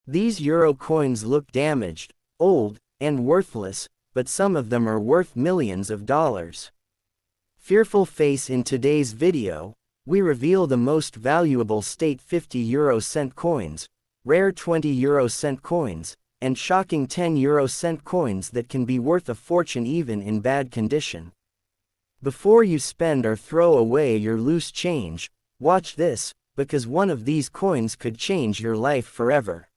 These euro coins look damaged, old, and worthless, but some of them are worth millions of dollars. Fearful face. In today's video, we reveal the most valuable state 50 euro cent coins, rare 20 euro cent coins, and shocking 10 euro cent coins that can be worth a fortune even in bad condition. Before you spend or throw away your loose change, watch this, because one of these coins could change your life forever.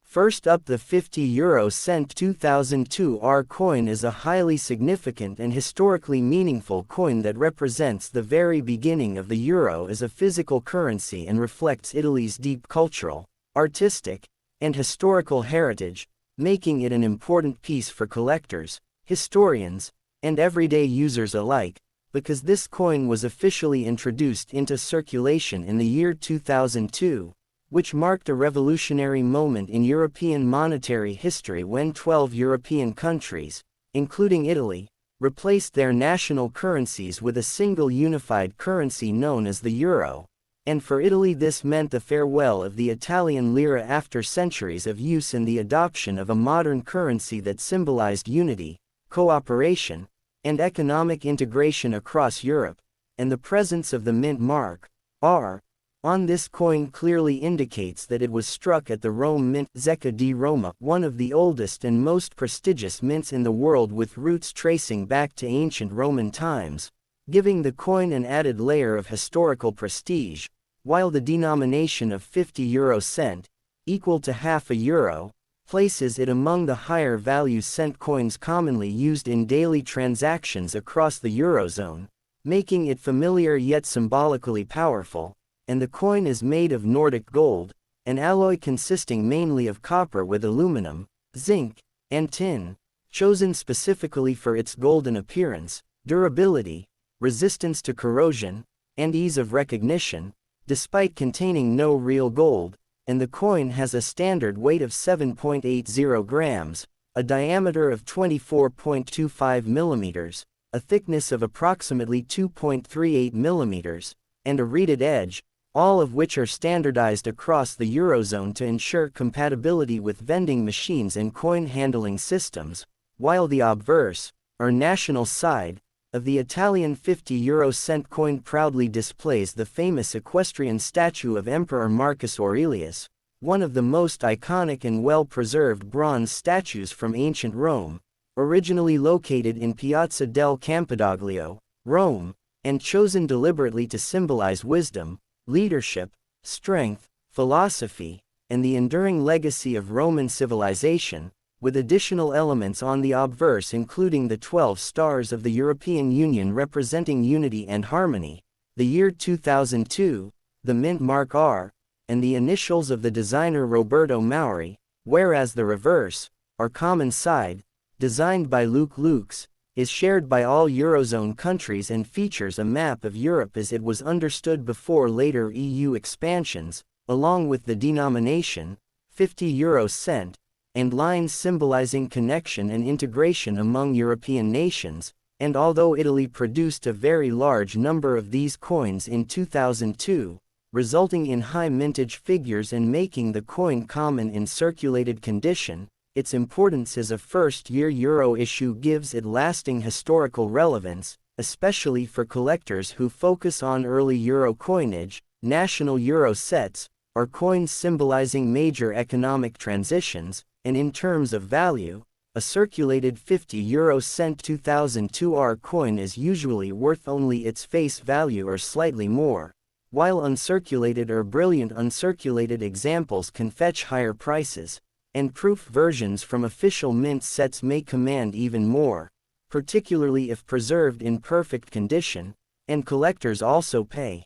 First up, the 50 euro cent 2002 R coin is a highly significant and historically meaningful coin that represents the very beginning of the euro as a physical currency and reflects Italy's deep cultural, artistic, and historical heritage, making it an important piece for collectors, historians, and everyday users alike, because this coin was officially introduced into circulation in the year 2002. Which marked a revolutionary moment in European monetary history when 12 European countries, including Italy, replaced their national currencies with a single unified currency known as the euro. And for Italy, this meant the farewell of the Italian lira after centuries of use and the adoption of a modern currency that symbolized unity, cooperation, and economic integration across Europe. And the presence of the mint mark, R, on this coin clearly indicates that it was struck at the Rome Mint Zecca di Roma, one of the oldest and most prestigious mints in the world with roots tracing back to ancient Roman times, giving the coin an added layer of historical prestige, while the denomination of 50 euro cent, equal to half a euro, places it among the higher value cent coins commonly used in daily transactions across the Eurozone, making it familiar yet symbolically powerful. And the coin is made of Nordic gold, an alloy consisting mainly of copper with aluminum, zinc, and tin, chosen specifically for its golden appearance, durability, resistance to corrosion, and ease of recognition, despite containing no real gold, and the coin has a standard weight of 7.80 grams, a diameter of 24.25 millimeters, a thickness of approximately 2.38 millimeters, and a reeded edge, all of which are standardized across the Eurozone to ensure compatibility with vending machines and coin handling systems, while the obverse, or national side, of the Italian 50 euro cent coin proudly displays the famous equestrian statue of Emperor Marcus Aurelius, one of the most iconic and well-preserved bronze statues from ancient Rome, originally located in Piazza del Campidoglio, Rome, and chosen deliberately to symbolize wisdom, leadership, strength, philosophy, and the enduring legacy of Roman civilization, with additional elements on the obverse including the 12 stars of the European Union representing unity and harmony, the year 2002, the mint mark R, and the initials of the designer Roberto Mauri, whereas the reverse, or common side, designed by Luke Lukes, is shared by all Eurozone countries and features a map of Europe as it was understood before later EU expansions, along with the denomination, 50 euro cent, and lines symbolizing connection and integration among European nations. And although Italy produced a very large number of these coins in 2002, resulting in high mintage figures and making the coin common in circulated condition, its importance as a first-year euro issue gives it lasting historical relevance, especially for collectors who focus on early euro coinage, national euro sets, or coins symbolizing major economic transitions, and in terms of value, a circulated 50 euro cent 2002 R coin is usually worth only its face value or slightly more, while uncirculated or brilliant uncirculated examples can fetch higher prices, and proof versions from official mint sets may command even more, particularly if preserved in perfect condition, and collectors also pay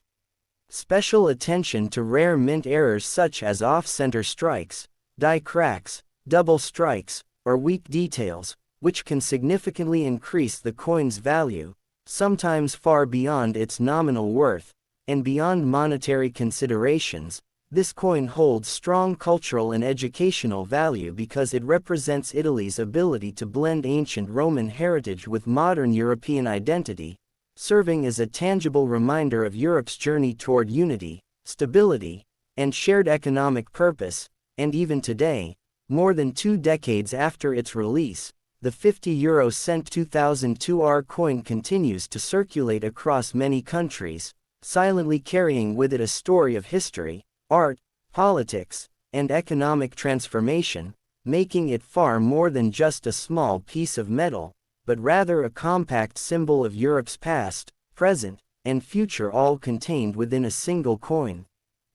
special attention to rare mint errors such as off-center strikes, die cracks, double strikes, or weak details, which can significantly increase the coin's value, sometimes far beyond its nominal worth, and beyond monetary considerations. This coin holds strong cultural and educational value because it represents Italy's ability to blend ancient Roman heritage with modern European identity, serving as a tangible reminder of Europe's journey toward unity, stability, and shared economic purpose. and even today, more than 2 decades after its release, the 50 cent 2002 coin continues to circulate across many countries, silently carrying with it a story of history, art, politics, and economic transformation, making it far more than just a small piece of metal, but rather a compact symbol of Europe's past, present, and future, all contained within a single coin.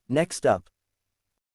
Next up,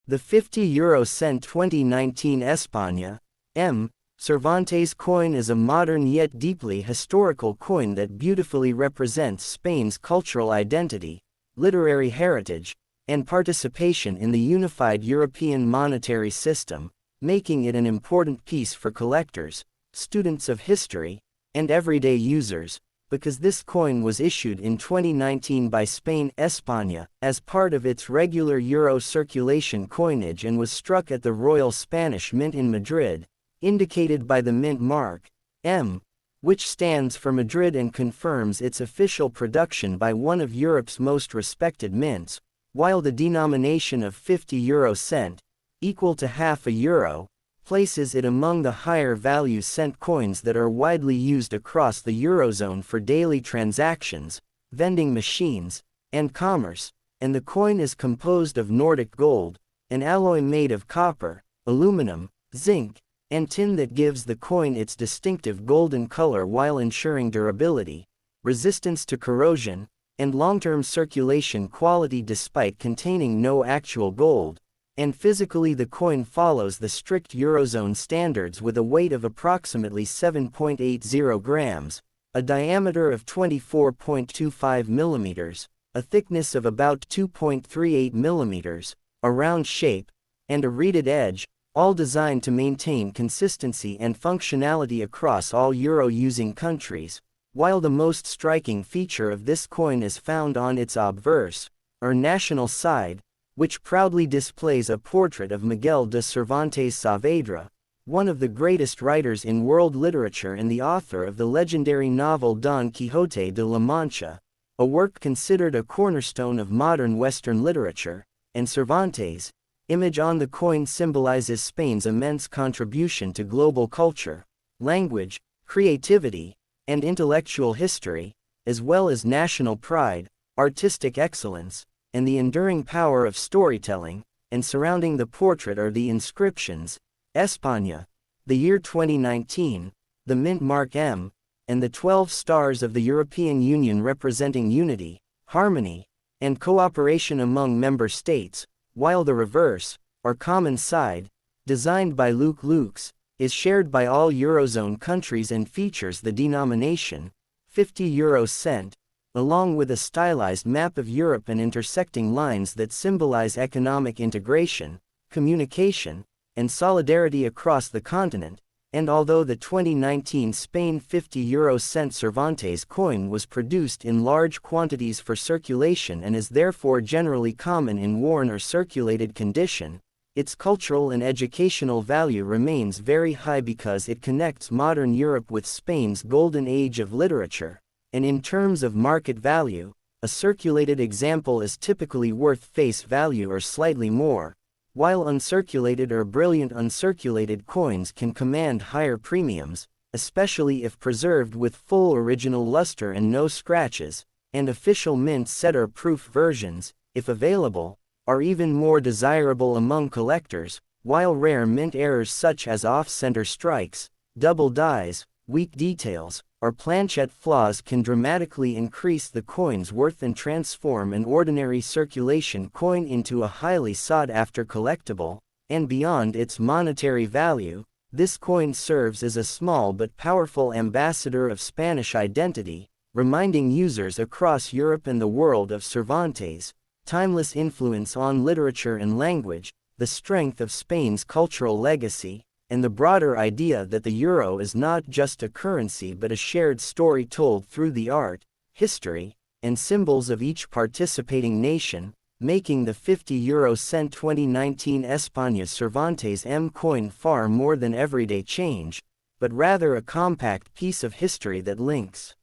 the 50 cent 2019 España M. Cervantes coin is a modern yet deeply historical coin that beautifully represents Spain's cultural identity, literary heritage, and participation in the unified European monetary system, making it an important piece for collectors, students of history, and everyday users, because this coin was issued in 2019 by Spain España as part of its regular euro circulation coinage and was struck at the Royal Spanish Mint in Madrid, indicated by the mint mark M, which stands for Madrid and confirms its official production by one of Europe's most respected mints, while the denomination of 50 cent, equal to half a euro, places it among the higher value cent coins that are widely used across the Eurozone for daily transactions, vending machines, and commerce, and the coin is composed of Nordic gold, an alloy made of copper, aluminum, zinc, and tin that gives the coin its distinctive golden color while ensuring durability, resistance to corrosion, and long-term circulation quality despite containing no actual gold. And physically the coin follows the strict Eurozone standards with a weight of approximately 7.80 grams, a diameter of 24.25 millimeters, a thickness of about 2.38 millimeters, a round shape, and a reeded edge, all designed to maintain consistency and functionality across all euro-using countries, while the most striking feature of this coin is found on its obverse, or national side, which proudly displays a portrait of Miguel de Cervantes Saavedra, one of the greatest writers in world literature and the author of the legendary novel Don Quixote de la Mancha, a work considered a cornerstone of modern Western literature, and Cervantes' image on the coin symbolizes Spain's immense contribution to global culture, language, creativity, and intellectual history, as well as national pride, artistic excellence, and the enduring power of storytelling, and surrounding the portrait are the inscriptions, España, the year 2019, the mint mark M, and the 12 stars of the European Union representing unity, harmony, and cooperation among member states, while the reverse, or common side, designed by Luc Lux, is shared by all Eurozone countries and features the denomination, 50 cent, along with a stylized map of Europe and intersecting lines that symbolize economic integration, communication, and solidarity across the continent. And although the 2019 Spain 50 cent Cervantes coin was produced in large quantities for circulation and is therefore generally common in worn or circulated condition, its cultural and educational value remains very high because it connects modern Europe with Spain's golden age of literature. And in terms of market value, a circulated example is typically worth face value or slightly more, while uncirculated or brilliant uncirculated coins can command higher premiums, especially if preserved with full original luster and no scratches, and official mint setter-proof versions, if available, are even more desirable among collectors, while rare mint errors such as off-center strikes, double dies, weak details, or planchette flaws can dramatically increase the coin's worth and transform an ordinary circulation coin into a highly sought-after collectible. And beyond its monetary value, this coin serves as a small but powerful ambassador of Spanish identity, reminding users across Europe and the world of Cervantes' timeless influence on literature and language, the strength of Spain's cultural legacy, and the broader idea that the euro is not just a currency but a shared story told through the art, history, and symbols of each participating nation, making the 50 cent 2019 España Cervantes M coin far more than everyday change, but rather a compact piece of history that links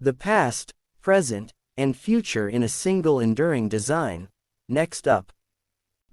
the past, present, and future in a single enduring design. Next up,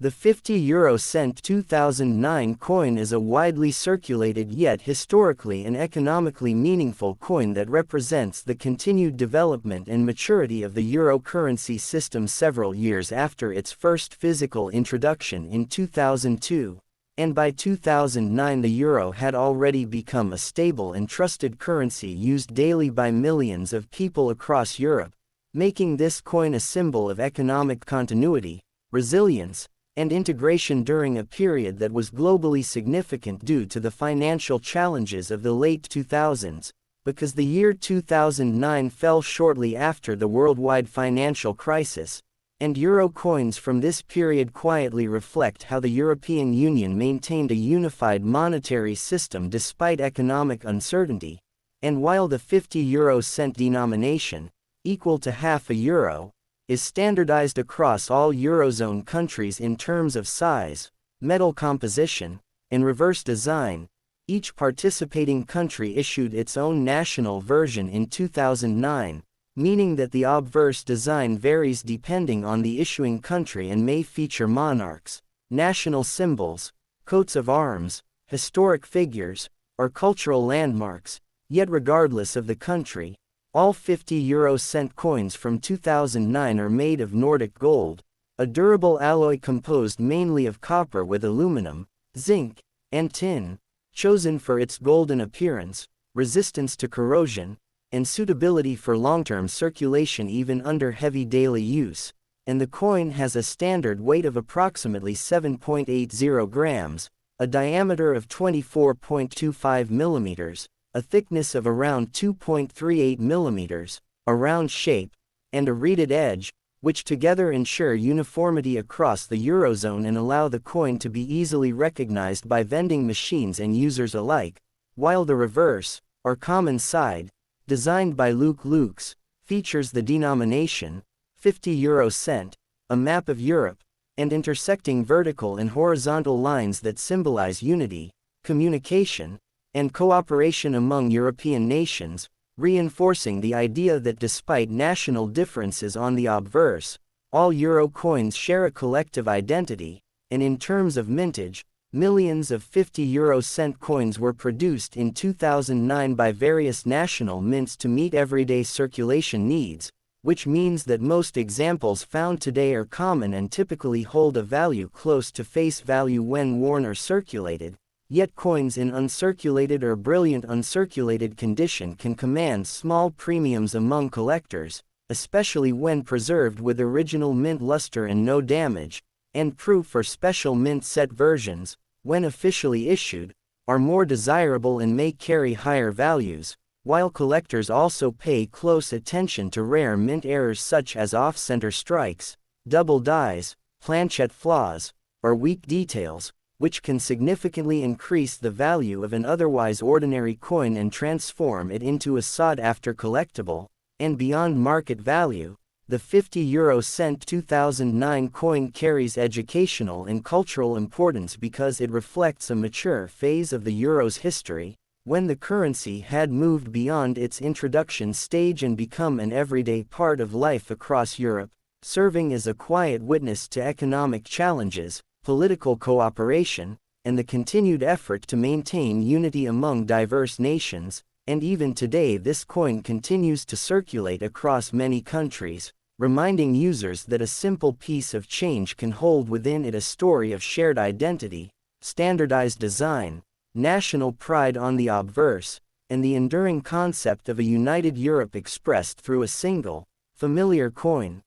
The 50 € 2009 coin is a widely circulated yet historically and economically meaningful coin that represents the continued development and maturity of the euro currency system several years after its first physical introduction in 2002, and by 2009 the euro had already become a stable and trusted currency used daily by millions of people across Europe, making this coin a symbol of economic continuity, resilience, and integration during a period that was globally significant due to the financial challenges of the late 2000s, because the year 2009 fell shortly after the worldwide financial crisis, and euro coins from this period quietly reflect how the European Union maintained a unified monetary system despite economic uncertainty, and while the 50 € denomination, equal to half a euro, is standardized across all Eurozone countries in terms of size, metal composition, and reverse design, each participating country issued its own national version in 2009, meaning that the obverse design varies depending on the issuing country and may feature monarchs, national symbols, coats of arms, historic figures, or cultural landmarks, yet regardless of the country, all 50 € coins from 2009 are made of Nordic gold, a durable alloy composed mainly of copper with aluminum, zinc, and tin, chosen for its golden appearance, resistance to corrosion, and suitability for long-term circulation even under heavy daily use, and the coin has a standard weight of approximately 7.80 grams, a diameter of 24.25 millimeters, a thickness of around 2.38 millimeters, a round shape, and a reeded edge, which together ensure uniformity across the Eurozone and allow the coin to be easily recognized by vending machines and users alike, while the reverse, or common side, designed by Luke Lukes, features the denomination, 50 €, a map of Europe, and intersecting vertical and horizontal lines that symbolize unity, communication, and cooperation among European nations, reinforcing the idea that despite national differences on the obverse, all euro coins share a collective identity, and in terms of mintage, millions of 50 € coins were produced in 2009 by various national mints to meet everyday circulation needs, which means that most examples found today are common and typically hold a value close to face value when worn or circulated. Yet coins in uncirculated or brilliant uncirculated condition can command small premiums among collectors, especially when preserved with original mint luster and no damage, and proof or special mint set versions, when officially issued, are more desirable and may carry higher values, while collectors also pay close attention to rare mint errors such as off-center strikes, double dies, planchette flaws, or weak details, which can significantly increase the value of an otherwise ordinary coin and transform it into a sought-after collectible, and beyond market value. The 50 € 2009 coin carries educational and cultural importance because it reflects a mature phase of the euro's history, when the currency had moved beyond its introduction stage and become an everyday part of life across Europe, serving as a quiet witness to economic challenges, political cooperation, and the continued effort to maintain unity among diverse nations, and even today this coin continues to circulate across many countries, reminding users that a simple piece of change can hold within it a story of shared identity, standardized design, national pride on the obverse, and the enduring concept of a united Europe expressed through a single, familiar coin.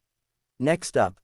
Next up,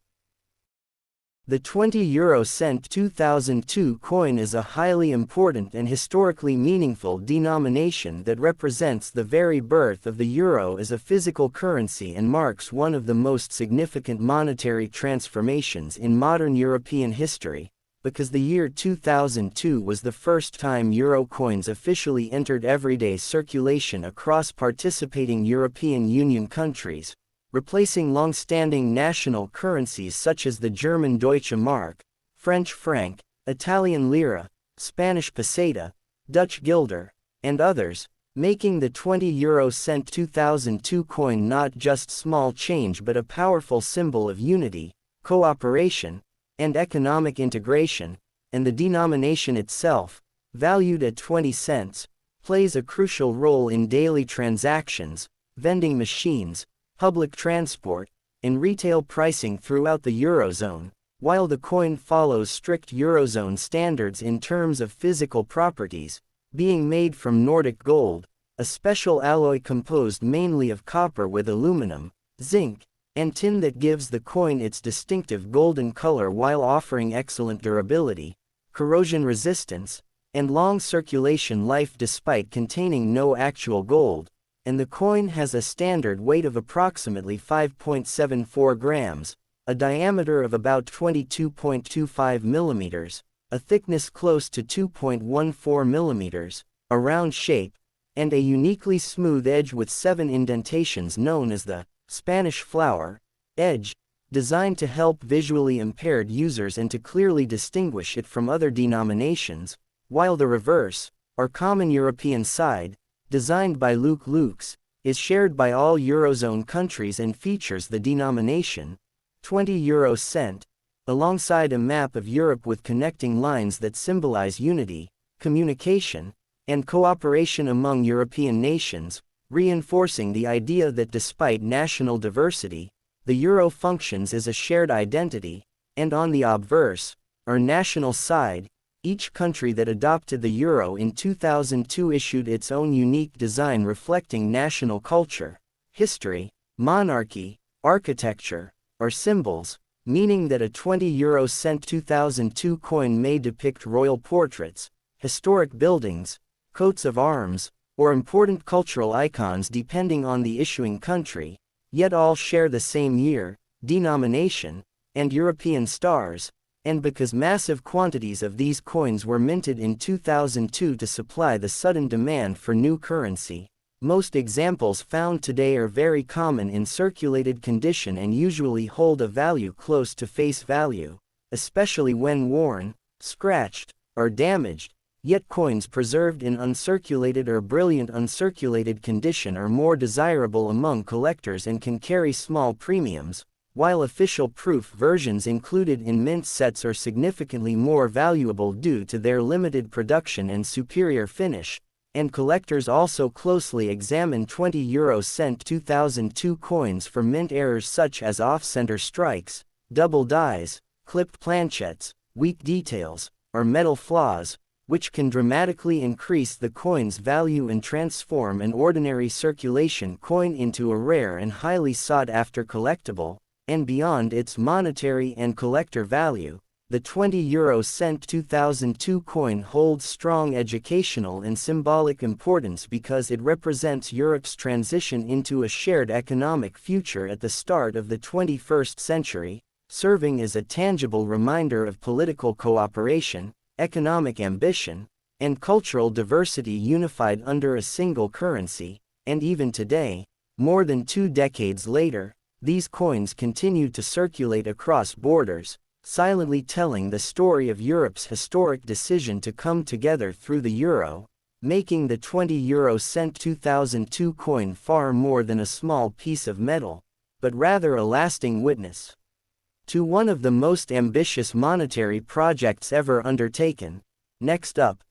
the 20 € 2002 coin is a highly important and historically meaningful denomination that represents the very birth of the euro as a physical currency and marks one of the most significant monetary transformations in modern European history, because the year 2002 was the first time euro coins officially entered everyday circulation across participating European Union countries, replacing long-standing national currencies such as the German Deutsche Mark, French franc, Italian lira, Spanish peseta, Dutch guilder, and others, making the 20 € 2002 coin not just small change but a powerful symbol of unity, cooperation, and economic integration, and the denomination itself, valued at 20 cents, plays a crucial role in daily transactions, vending machines, public transport, and retail pricing throughout the Eurozone. While the coin follows strict Eurozone standards in terms of physical properties, being made from Nordic gold, a special alloy composed mainly of copper with aluminum, zinc, and tin that gives the coin its distinctive golden color while offering excellent durability, corrosion resistance, and long circulation life despite containing no actual gold, and the coin has a standard weight of approximately 5.74 grams, a diameter of about 22.25 millimeters, a thickness close to 2.14 millimeters, a round shape, and a uniquely smooth edge with 7 indentations known as the Spanish flower edge, designed to help visually impaired users and to clearly distinguish it from other denominations, while the reverse, or common European side, designed by Lux, is shared by all Eurozone countries and features the denomination 20 euro cent, alongside a map of Europe with connecting lines that symbolize unity, communication, and cooperation among European nations, reinforcing the idea that despite national diversity, the euro functions as a shared identity, and on the obverse, or national side, each country that adopted the euro in 2002 issued its own unique design reflecting national culture, history, monarchy, architecture, or symbols, meaning that a 20 euro cent 2002 coin may depict royal portraits, historic buildings, coats of arms, or important cultural icons depending on the issuing country, yet all share the same year, denomination, and European stars, and because massive quantities of these coins were minted in 2002 to supply the sudden demand for new currency. Most examples found today are very common in circulated condition and usually hold a value close to face value, especially when worn, scratched, or damaged. Yet coins preserved in uncirculated or brilliant uncirculated condition are more desirable among collectors and can carry small premiums, while official proof versions included in mint sets are significantly more valuable due to their limited production and superior finish, and collectors also closely examine 20 euro cent 2002 coins for mint errors such as off-center strikes, double dies, clipped planchettes, weak details, or metal flaws, which can dramatically increase the coin's value and transform an ordinary circulation coin into a rare and highly sought-after collectible, and beyond its monetary and collector value. The 20 euro cent 2002 coin holds strong educational and symbolic importance because it represents Europe's transition into a shared economic future at the start of the 21st century, serving as a tangible reminder of political cooperation, economic ambition, and cultural diversity unified under a single currency. And even today, more than 2 decades later, these coins continue to circulate across borders, silently telling the story of Europe's historic decision to come together through the euro, making the 20 euro cent 2002 coin far more than a small piece of metal, but rather a lasting witness to one of the most ambitious monetary projects ever undertaken. Next up,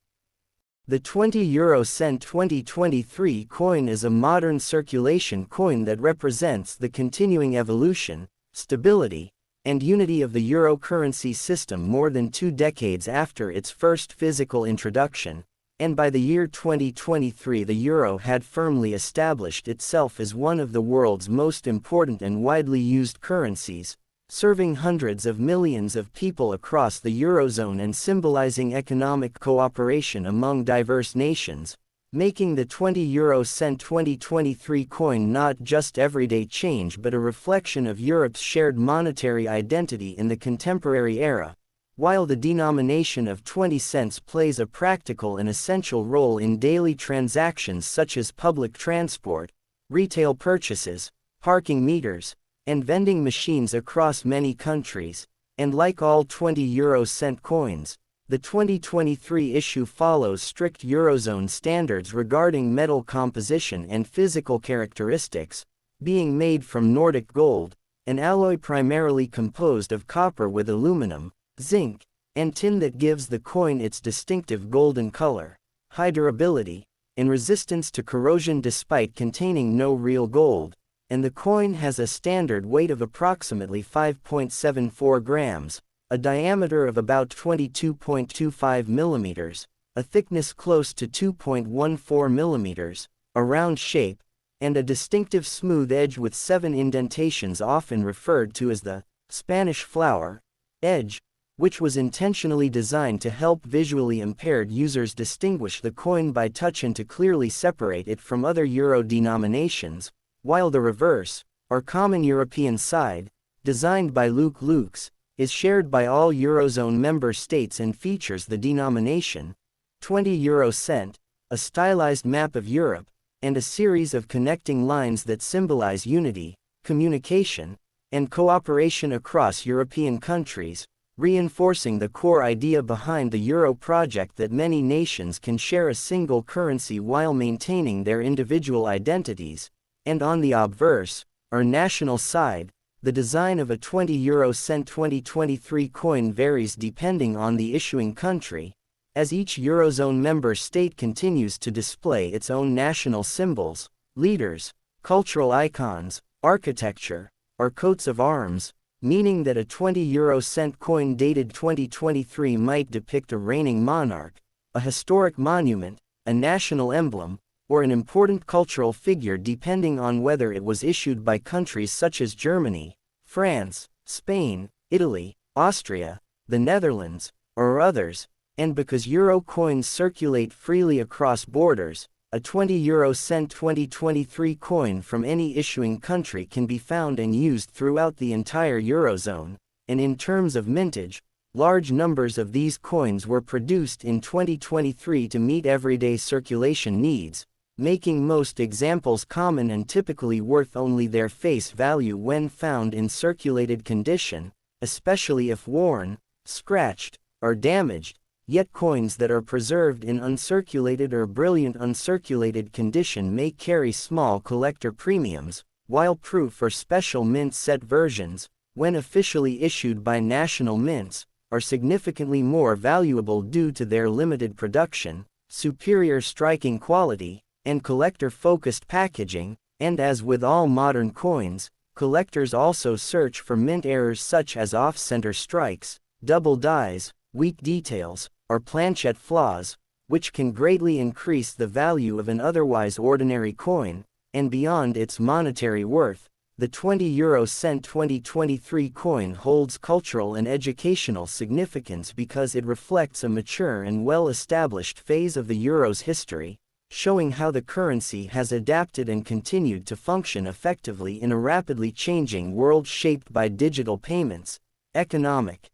the 20 euro cent 2023 coin is a modern circulation coin that represents the continuing evolution, stability, and unity of the euro currency system more than 2 decades after its first physical introduction, and by the year 2023 the euro had firmly established itself as one of the world's most important and widely used currencies, serving hundreds of millions of people across the Eurozone and symbolizing economic cooperation among diverse nations, making the 20 euro cent 2023 coin not just everyday change but a reflection of Europe's shared monetary identity in the contemporary era. While the denomination of 20 cents plays a practical and essential role in daily transactions such as public transport, retail purchases, parking meters, and vending machines across many countries, and like all 20 euro cent coins, the 2023 issue follows strict Eurozone standards regarding metal composition and physical characteristics, being made from Nordic gold, an alloy primarily composed of copper with aluminum, zinc, and tin that gives the coin its distinctive golden color, high durability, and resistance to corrosion despite containing no real gold, and the coin has a standard weight of approximately 5.74 grams, a diameter of about 22.25 millimeters, a thickness close to 2.14 millimeters, a round shape, and a distinctive smooth edge with 7 indentations, often referred to as the Spanish flower edge, which was intentionally designed to help visually impaired users distinguish the coin by touch and to clearly separate it from other euro denominations, while the reverse, or common European side, designed by Luke Lukes, is shared by all Eurozone member states and features the denomination 20 euro cent, a stylized map of Europe, and a series of connecting lines that symbolize unity, communication, and cooperation across European countries, reinforcing the core idea behind the euro project that many nations can share a single currency while maintaining their individual identities. And on the obverse, or national side, the design of a 20 euro cent 2023 coin varies depending on the issuing country, as each Eurozone member state continues to display its own national symbols, leaders, cultural icons, architecture, or coats of arms, meaning that a 20 euro cent coin dated 2023 might depict a reigning monarch, a historic monument, a national emblem, or an important cultural figure depending on whether it was issued by countries such as Germany, France, Spain, Italy, Austria, the Netherlands, or others, and because euro coins circulate freely across borders, a 20 euro cent 2023 coin from any issuing country can be found and used throughout the entire Eurozone, and in terms of mintage, large numbers of these coins were produced in 2023 to meet everyday circulation needs, making most examples common and typically worth only their face value when found in circulated condition, especially if worn, scratched, or damaged. Yet coins that are preserved in uncirculated or brilliant uncirculated condition may carry small collector premiums, while proof or special mint set versions, when officially issued by national mints, are significantly more valuable due to their limited production, superior striking quality, and collector-focused packaging. And as with all modern coins, collectors also search for mint errors such as off-center strikes, double dies, weak details, or planchette flaws, which can greatly increase the value of an otherwise ordinary coin. And beyond its monetary worth, the 20 euro cent 2023 coin holds cultural and educational significance because it reflects a mature and well-established phase of the euro's history, showing how the currency has adapted and continued to function effectively in a rapidly changing world shaped by digital payments, economic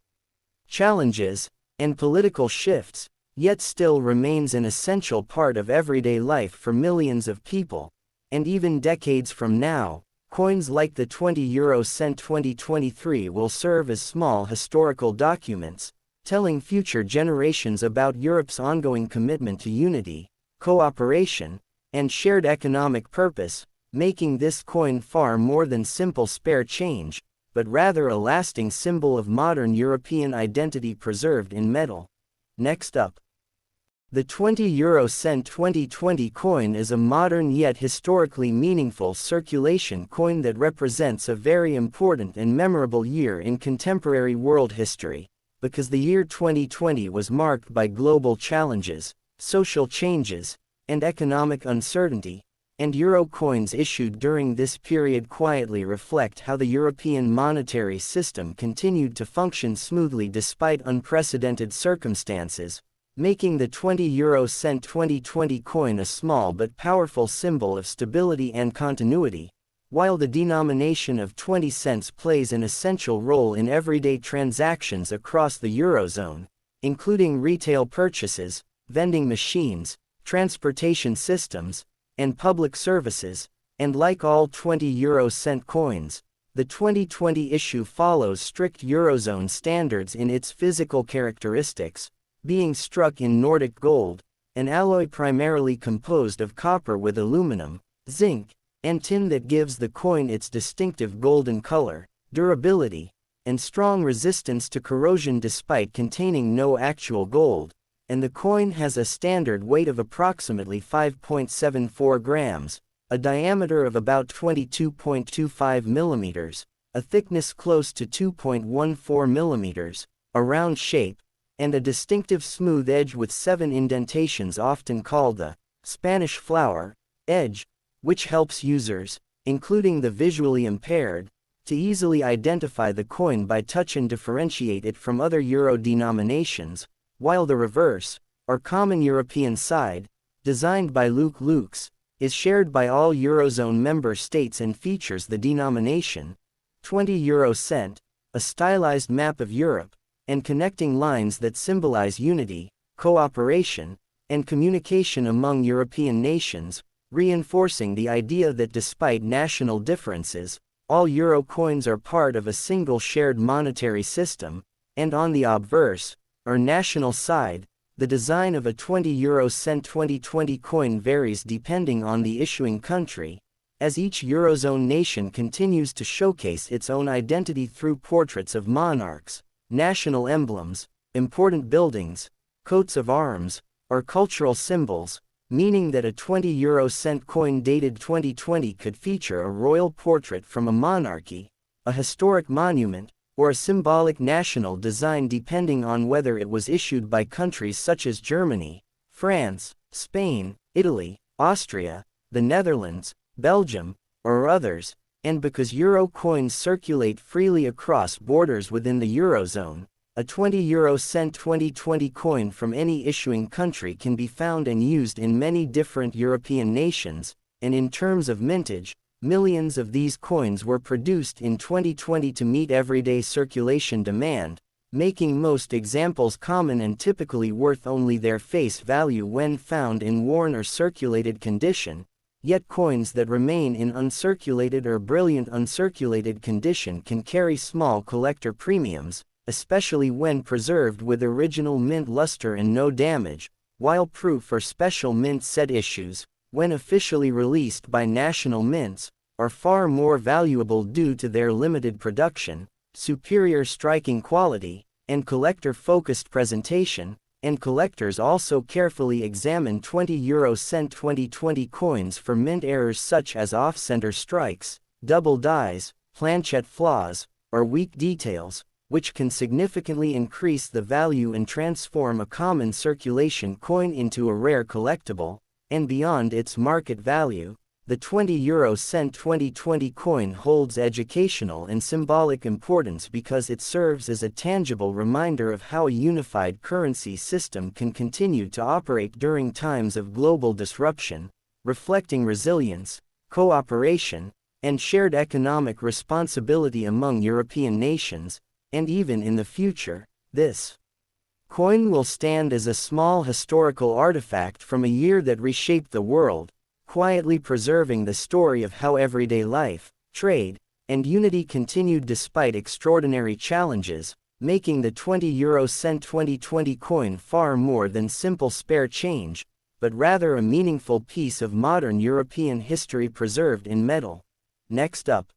challenges, and political shifts, yet still remains an essential part of everyday life for millions of people. And even decades from now, coins like the 20 euro cent 2023 will serve as small historical documents, telling future generations about Europe's ongoing commitment to unity, cooperation, and shared economic purpose, making this coin far more than simple spare change, but rather a lasting symbol of modern European identity preserved in metal. Next up, the 20 euro cent 2020 coin is a modern yet historically meaningful circulation coin that represents a very important and memorable year in contemporary world history, because the year 2020 was marked by global challenges, social changes, and economic uncertainty, and euro coins issued during this period quietly reflect how the European monetary system continued to function smoothly despite unprecedented circumstances, making the 20 euro cent 2020 coin a small but powerful symbol of stability and continuity. While the denomination of 20 cents plays an essential role in everyday transactions across the Eurozone, including retail purchases, vending machines, transportation systems, and public services, and like all 20 euro cent coins, the 2020 issue follows strict Eurozone standards in its physical characteristics, being struck in Nordic gold, an alloy primarily composed of copper with aluminum, zinc, and tin that gives the coin its distinctive golden color, durability, and strong resistance to corrosion despite containing no actual gold, and the coin has a standard weight of approximately 5.74 grams, a diameter of about 22.25 millimeters, a thickness close to 2.14 millimeters, a round shape, and a distinctive smooth edge with 7 indentations often called the Spanish flower edge, which helps users, including the visually impaired, to easily identify the coin by touch and differentiate it from other euro denominations, while the reverse, or common European side, designed by Luke Lukes, is shared by all Eurozone member states and features the denomination 20 euro cent, a stylized map of Europe, and connecting lines that symbolize unity, cooperation, and communication among European nations, reinforcing the idea that despite national differences, all euro coins are part of a single shared monetary system, and on the obverse, or national side, the design of a 20 euro cent 2020 coin varies depending on the issuing country, as each Eurozone nation continues to showcase its own identity through portraits of monarchs, national emblems, important buildings, coats of arms, or cultural symbols, meaning that a 20 euro cent coin dated 2020 could feature a royal portrait from a monarchy, a historic monument, or a symbolic national design depending on whether it was issued by countries such as Germany, France, Spain, Italy, Austria, the Netherlands, Belgium, or others, and because euro coins circulate freely across borders within the Eurozone, a 20 euro cent 2020 coin from any issuing country can be found and used in many different European nations, and in terms of mintage, millions of these coins were produced in 2020 to meet everyday circulation demand, making most examples common and typically worth only their face value when found in worn or circulated condition, yet coins that remain in uncirculated or brilliant uncirculated condition can carry small collector premiums, especially when preserved with original mint luster and no damage, while proof or special mint set issues, when officially released by national mints, are far more valuable due to their limited production, superior striking quality, and collector-focused presentation, and collectors also carefully examine 20 euro cent 2020 coins for mint errors such as off-center strikes, double dies, planchette flaws, or weak details, which can significantly increase the value and transform a common circulation coin into a rare collectible, and beyond its market value. The 20 euro cent 2020 coin holds educational and symbolic importance because it serves as a tangible reminder of how a unified currency system can continue to operate during times of global disruption, reflecting resilience, cooperation, and shared economic responsibility among European nations, and even in the future, this coin will stand as a small historical artifact from a year that reshaped the world, quietly preserving the story of how everyday life, trade, and unity continued despite extraordinary challenges, making the 20 euro cent 2020 coin far more than simple spare change, but rather a meaningful piece of modern European history preserved in metal. Next up,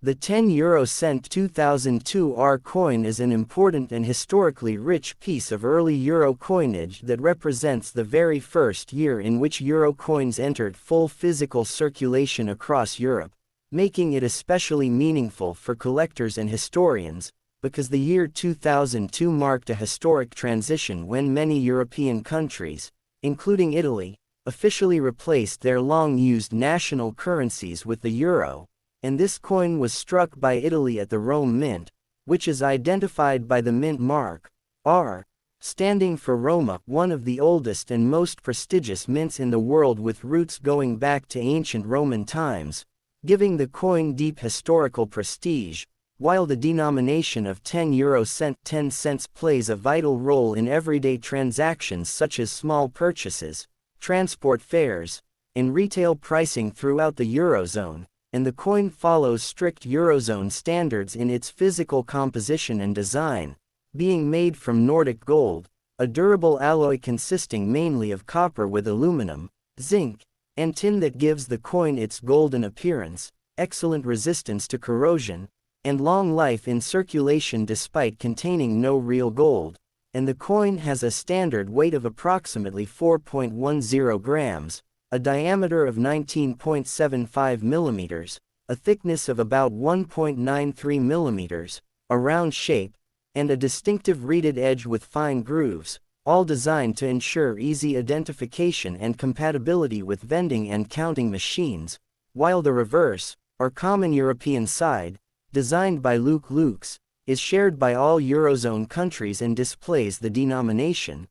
the 10 euro cent 2002 R coin is an important and historically rich piece of early euro coinage that represents the very first year in which euro coins entered full physical circulation across Europe, making it especially meaningful for collectors and historians, because the year 2002 marked a historic transition when many European countries, including Italy, officially replaced their long-used national currencies with the euro, and this coin was struck by Italy at the Rome Mint, which is identified by the mint mark, R, standing for Roma, one of the oldest and most prestigious mints in the world with roots going back to ancient Roman times, giving the coin deep historical prestige, while the denomination of 10 euro cent 10 cents plays a vital role in everyday transactions such as small purchases, transport fares, and retail pricing throughout the Eurozone, and the coin follows strict Eurozone standards in its physical composition and design, being made from Nordic gold, a durable alloy consisting mainly of copper with aluminum, zinc, and tin that gives the coin its golden appearance, excellent resistance to corrosion, and long life in circulation despite containing no real gold, and the coin has a standard weight of approximately 4.10 grams, a diameter of 19.75 millimeters, a thickness of about 1.93 millimeters, a round shape, and a distinctive reeded edge with fine grooves, all designed to ensure easy identification and compatibility with vending and counting machines, while the reverse, or common European side, designed by Luke Lukes, is shared by all Eurozone countries and displays the denomination,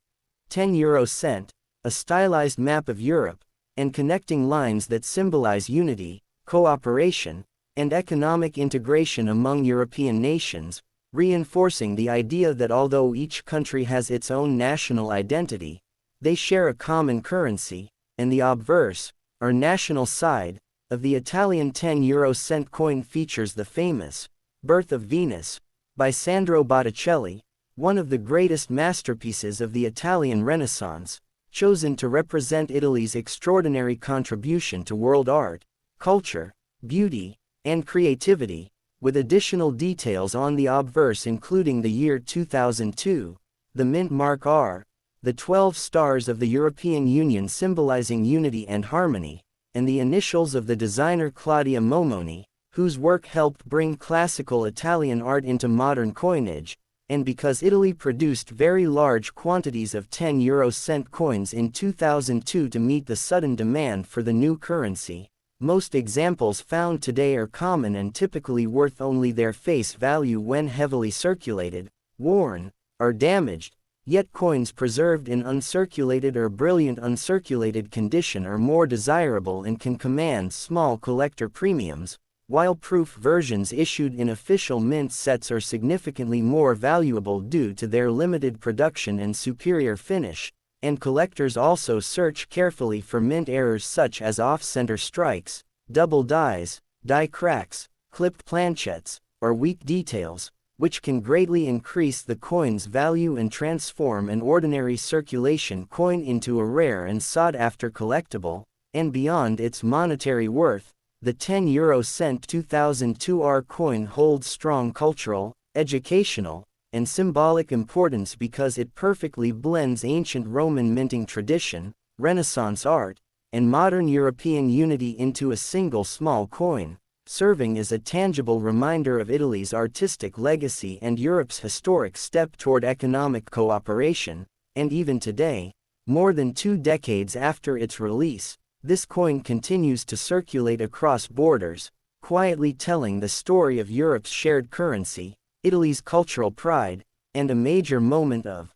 10 euro cent, a stylized map of Europe, and connecting lines that symbolize unity, cooperation, and economic integration among European nations, reinforcing the idea that although each country has its own national identity, they share a common currency, and the obverse, or national side, of the Italian 10 euro cent coin features the famous Birth of Venus by Sandro Botticelli, one of the greatest masterpieces of the Italian Renaissance, chosen to represent Italy's extraordinary contribution to world art, culture, beauty, and creativity, with additional details on the obverse including the year 2002, the mint mark R, the 12 stars of the European Union symbolizing unity and harmony, and the initials of the designer Claudia Momoni, whose work helped bring classical Italian art into modern coinage, and because Italy produced very large quantities of 10 euro cent coins in 2002 to meet the sudden demand for the new currency. Most examples found today are common and typically worth only their face value when heavily circulated, worn, or damaged, yet coins preserved in uncirculated or brilliant uncirculated condition are more desirable and can command small collector premiums, while proof versions issued in official mint sets are significantly more valuable due to their limited production and superior finish, and collectors also search carefully for mint errors such as off-center strikes, double dies, die cracks, clipped planchettes, or weak details, which can greatly increase the coin's value and transform an ordinary circulation coin into a rare and sought-after collectible, and beyond its monetary worth, the 10 euro cent 2002 R coin holds strong cultural, educational, and symbolic importance because it perfectly blends ancient Roman minting tradition, Renaissance art, and modern European unity into a single small coin, serving as a tangible reminder of Italy's artistic legacy and Europe's historic step toward economic cooperation. And even today, more than 2 decades after its release, this coin continues to circulate across borders, quietly telling the story of Europe's shared currency, Italy's cultural pride, and a major moment of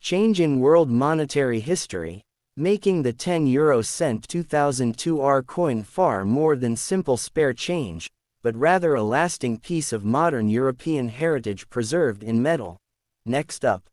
change in world monetary history, making the 10 euro cent 2002 R coin far more than simple spare change, but rather a lasting piece of modern European heritage preserved in metal. Next up,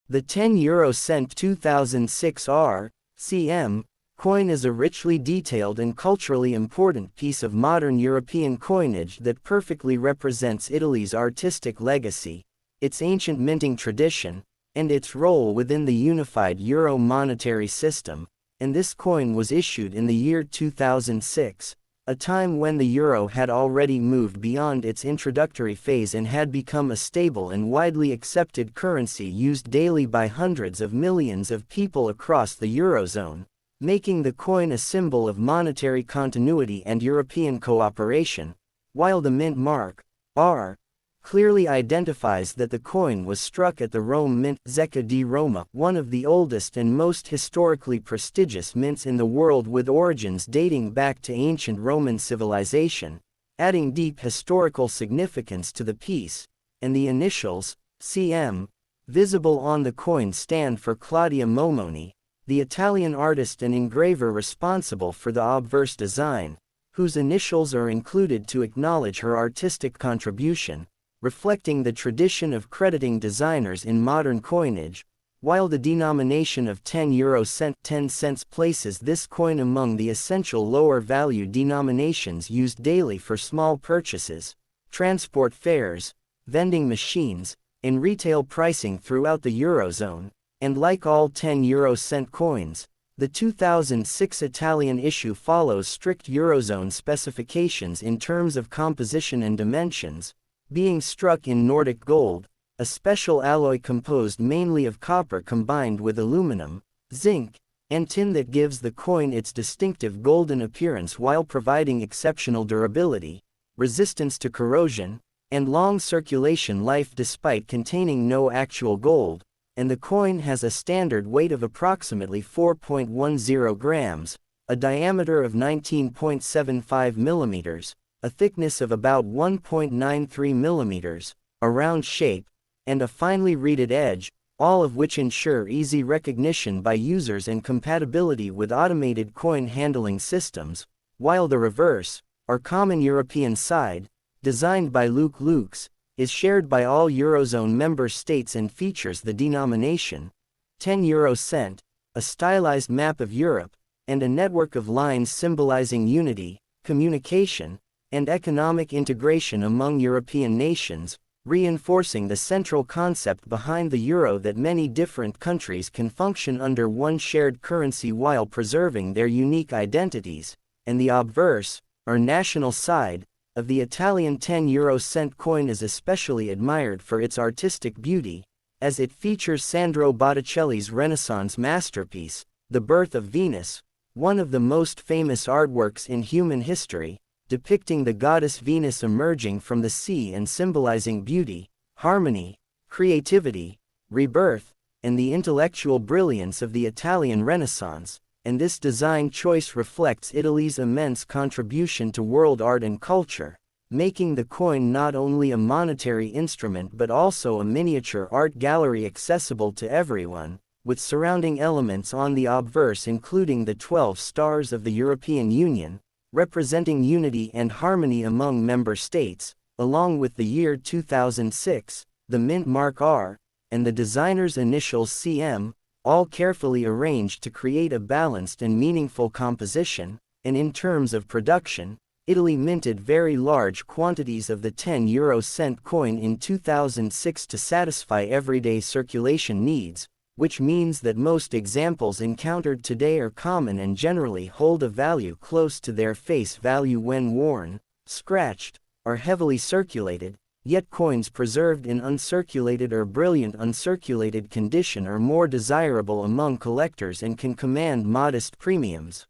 the 10 euro cent 2006 R CM coin is a richly detailed and culturally important piece of modern European coinage that perfectly represents Italy's artistic legacy, its ancient minting tradition, and its role within the unified euro monetary system, and this coin was issued in the year 2006, a time when the euro had already moved beyond its introductory phase and had become a stable and widely accepted currency used daily by hundreds of millions of people across the eurozone, making the coin a symbol of monetary continuity and European cooperation, while the mint mark, R, clearly identifies that the coin was struck at the Rome Mint Zecca di Roma, one of the oldest and most historically prestigious mints in the world with origins dating back to ancient Roman civilization, adding deep historical significance to the piece, and the initials, CM, visible on the coin stand for Claudia Momoni, the Italian artist and engraver responsible for the obverse design, whose initials are included to acknowledge her artistic contribution, reflecting the tradition of crediting designers in modern coinage, while the denomination of 10 euro cent 10 cents places this coin among the essential lower value denominations used daily for small purchases, transport fares, vending machines, and retail pricing throughout the eurozone. And like all 10 euro cent coins, The 2006 Italian issue follows strict Eurozone specifications in terms of composition and dimensions, being struck in Nordic gold, a special alloy composed mainly of copper combined with aluminum, zinc, and tin that gives the coin its distinctive golden appearance while providing exceptional durability, resistance to corrosion, and long circulation life despite containing no actual gold, and the coin has a standard weight of approximately 4.10 grams, a diameter of 19.75 millimeters, a thickness of about 1.93 millimeters, a round shape, and a finely reeded edge, all of which ensure easy recognition by users and compatibility with automated coin handling systems, while the reverse, or common European side, designed by Lux, is shared by all Eurozone member states and features the denomination 10 euro cent, a stylized map of Europe, and a network of lines symbolizing unity, communication, and economic integration among European nations, reinforcing the central concept behind the euro that many different countries can function under one shared currency while preserving their unique identities, and the obverse, or national side, of the Italian 10 euro cent coin is especially admired for its artistic beauty, as it features Sandro Botticelli's Renaissance masterpiece, The Birth of Venus, one of the most famous artworks in human history, depicting the goddess Venus emerging from the sea and symbolizing beauty, harmony, creativity, rebirth, and the intellectual brilliance of the Italian Renaissance. And this design choice reflects Italy's immense contribution to world art and culture, making the coin not only a monetary instrument but also a miniature art gallery accessible to everyone, with surrounding elements on the obverse including the 12 stars of the European Union, representing unity and harmony among member states, along with the year 2006, the mint mark R, and the designer's initials CM, all carefully arranged to create a balanced and meaningful composition. And in terms of production, Italy minted very large quantities of the 10 euro cent coin in 2006 to satisfy everyday circulation needs, which means that most examples encountered today are common and generally hold a value close to their face value when worn, scratched, or heavily circulated. Yet coins preserved in uncirculated or brilliant uncirculated condition are more desirable among collectors and can command modest premiums.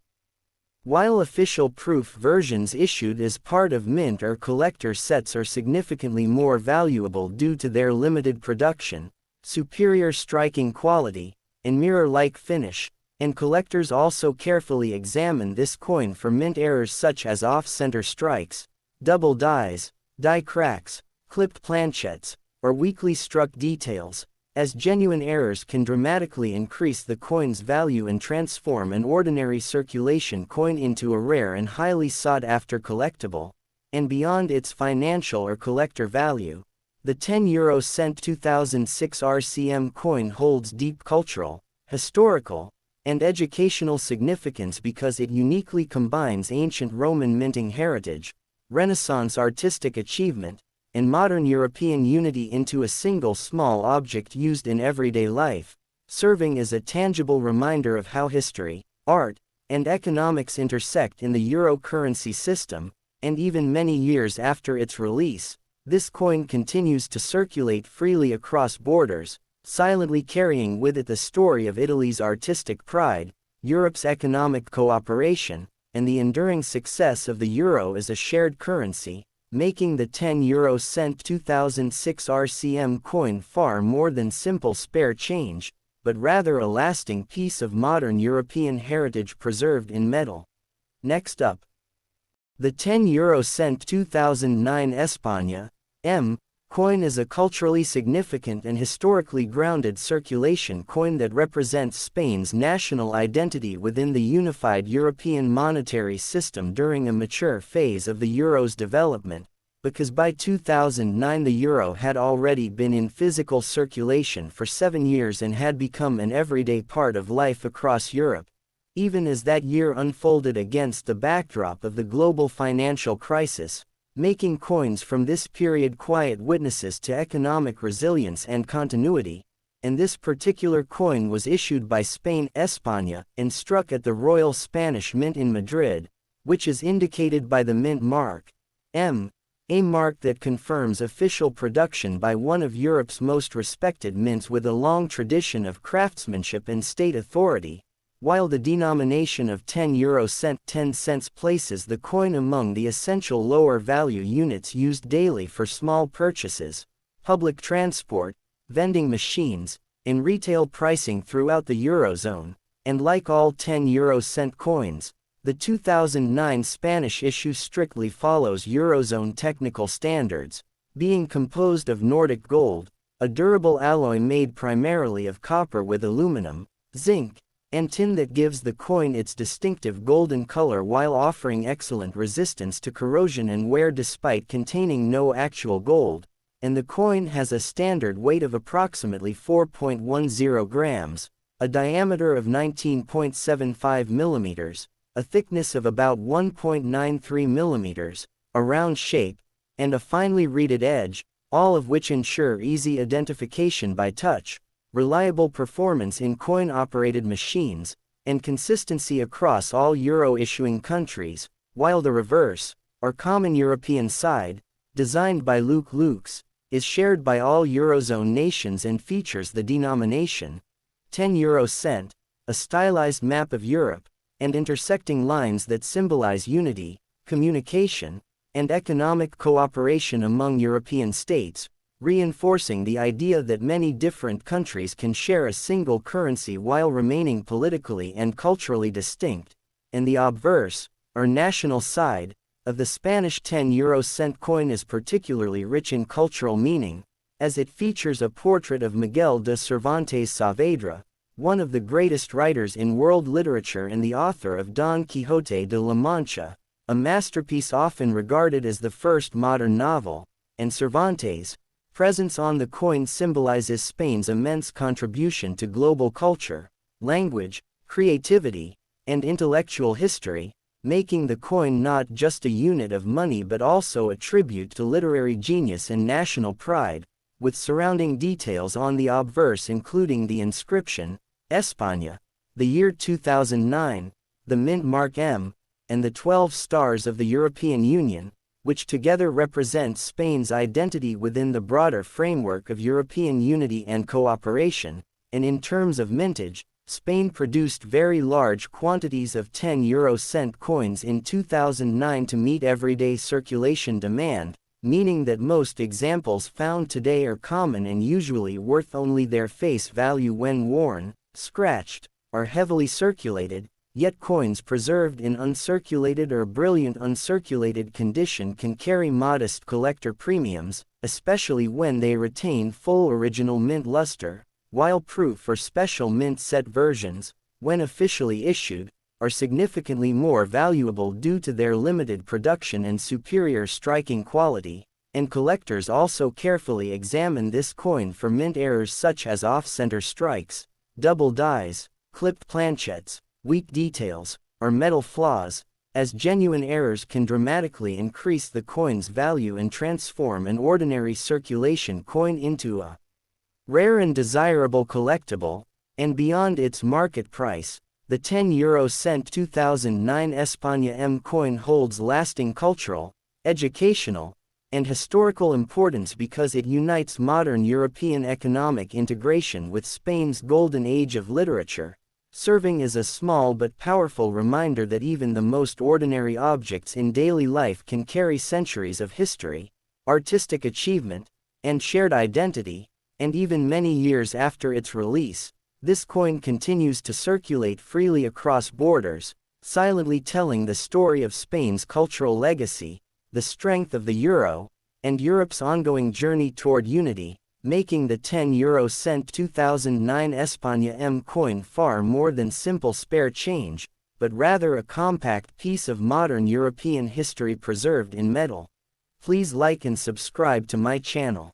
While official proof versions issued as part of mint or collector sets are significantly more valuable due to their limited production, superior striking quality, and mirror-like finish, and collectors also carefully examine this coin for mint errors such as off-center strikes, double dies, die cracks, clipped planchettes, or weakly struck details, as genuine errors can dramatically increase the coin's value and transform an ordinary circulation coin into a rare and highly sought-after collectible. And beyond its financial or collector value, the 10 euro cent 2006 RCM coin holds deep cultural, historical, and educational significance because it uniquely combines ancient Roman minting heritage, Renaissance artistic achievement, and modern European unity into a single small object used in everyday life, serving as a tangible reminder of how history, art, and economics intersect in the euro currency system. And even many years after its release, this coin continues to circulate freely across borders, silently carrying with it the story of Italy's artistic pride, Europe's economic cooperation, and the enduring success of the euro as a shared currency, making the 10 euro cent 2006 RCM coin far more than simple spare change, but rather a lasting piece of modern European heritage preserved in metal. Next up, the 10 euro cent 2009 España coin is a culturally significant and historically grounded circulation coin that represents Spain's national identity within the unified European monetary system during a mature phase of the euro's development, because by 2009 the euro had already been in physical circulation for 7 years and had become an everyday part of life across Europe, even as that year unfolded against the backdrop of the global financial crisis, making coins from this period quiet witnesses to economic resilience and continuity. and this particular coin was issued by Spain España and struck at the Royal Spanish Mint in Madrid, which is indicated by the mint mark M, a mark that confirms official production by one of Europe's most respected mints with a long tradition of craftsmanship and state authority, while the denomination of 10 euro cent 10 cents places the coin among the essential lower value units used daily for small purchases, public transport, vending machines, and retail pricing throughout the Eurozone, and like all 10 euro cent coins, the 2009 Spanish issue strictly follows Eurozone technical standards, being composed of Nordic gold, a durable alloy made primarily of copper with aluminum, zinc, and tin that gives the coin its distinctive golden color while offering excellent resistance to corrosion and wear despite containing no actual gold, and the coin has a standard weight of approximately 4.10 grams, a diameter of 19.75 millimeters, a thickness of about 1.93 millimeters, a round shape, and a finely reeded edge, all of which ensure easy identification by touch, reliable performance in coin-operated machines, and consistency across all euro-issuing countries, while the reverse, or common European side, designed by Luke Lukes, is shared by all Eurozone nations and features the denomination 10 euro cent, a stylized map of Europe, and intersecting lines that symbolize unity, communication, and economic cooperation among European states, reinforcing the idea that many different countries can share a single currency while remaining politically and culturally distinct, and the obverse, or national side, of the Spanish 10 euro cent coin is particularly rich in cultural meaning, as it features a portrait of Miguel de Cervantes Saavedra, one of the greatest writers in world literature and the author of Don Quixote de la Mancha, a masterpiece often regarded as the first modern novel, and Cervantes' presence on the coin symbolizes Spain's immense contribution to global culture, language, creativity, and intellectual history, making the coin not just a unit of money but also a tribute to literary genius and national pride, with surrounding details on the obverse including the inscription, España, the year 2009, the mint mark M, and the 12 stars of the European Union, which together represent Spain's identity within the broader framework of European unity and cooperation, and in terms of mintage, Spain produced very large quantities of 10 euro cent coins in 2009 to meet everyday circulation demand, meaning that most examples found today are common and usually worth only their face value when worn, scratched, or heavily circulated, yet coins preserved in uncirculated or brilliant uncirculated condition can carry modest collector premiums, especially when they retain full original mint luster, while proof or special mint set versions, when officially issued, are significantly more valuable due to their limited production and superior striking quality, and collectors also carefully examine this coin for mint errors such as off-center strikes, double dies, clipped planchettes, weak details, or metal flaws, as genuine errors can dramatically increase the coin's value and transform an ordinary circulation coin into a rare and desirable collectible, and beyond its market price, the 10 euro cent 2009 España M coin holds lasting cultural, educational, and historical importance because it unites modern European economic integration with Spain's golden age of literature, serving as a small but powerful reminder that even the most ordinary objects in daily life can carry centuries of history, artistic achievement, and shared identity, and even many years after its release, this coin continues to circulate freely across borders, silently telling the story of Spain's cultural legacy, the strength of the euro, and Europe's ongoing journey toward unity, making the 10 euro cent 2009 España M coin far more than simple spare change, but rather a compact piece of modern European history preserved in metal. Please like and subscribe to my channel.